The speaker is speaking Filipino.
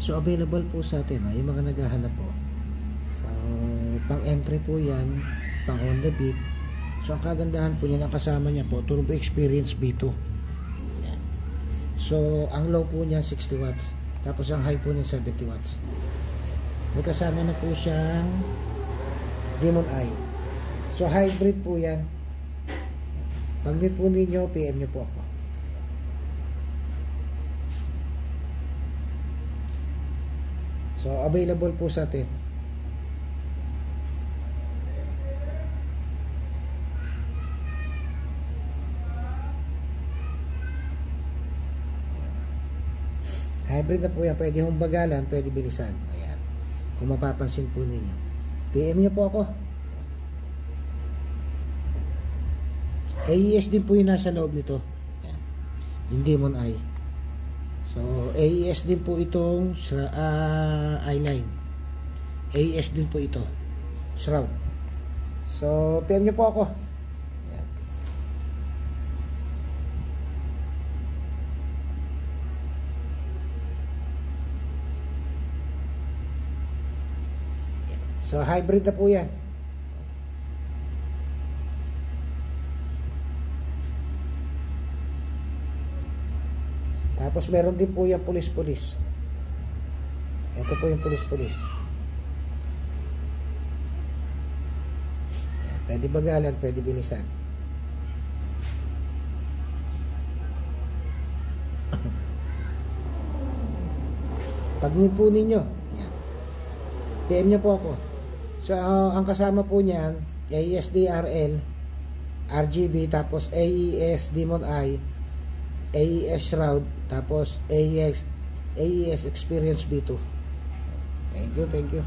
So available po sa atin, yung mga naghahanap po. So pang entry po yan, pang on the beat. So ang kagandahan po niya, ang kasama niya po Turbo Experience B2. Yan. So ang low po niya 60 watts, tapos ang high po niya 70 watts. May kasama na po siyang Demon Eye. So hybrid po yan. Pag need po ninyo, PM nyo po ako. So available po sa atin. Hybrid na po yan. Pwede hong bagalan, pwede bilisan. Ayan. Kung mapapansin po ninyo, PM nyo po ako. AES din po yung nasa loob nito. Ayan. Yung Demon Eye. So AES din po itong eyeline. AES din po ito. Shroud. So PM nyo po ako. Ayan. So hybrid na po yan. Tapos meron din po yung pulis-pulis. Ito po yung pulis-pulis. Pwede bagalan, pwede bilisan. Pag po ninyo, yan. PM nyo po ako. So ang kasama po niyan, AES DRL, RGB, tapos AES Demon Eye, AES Shroud, tapos AES Experience B2. Thank you.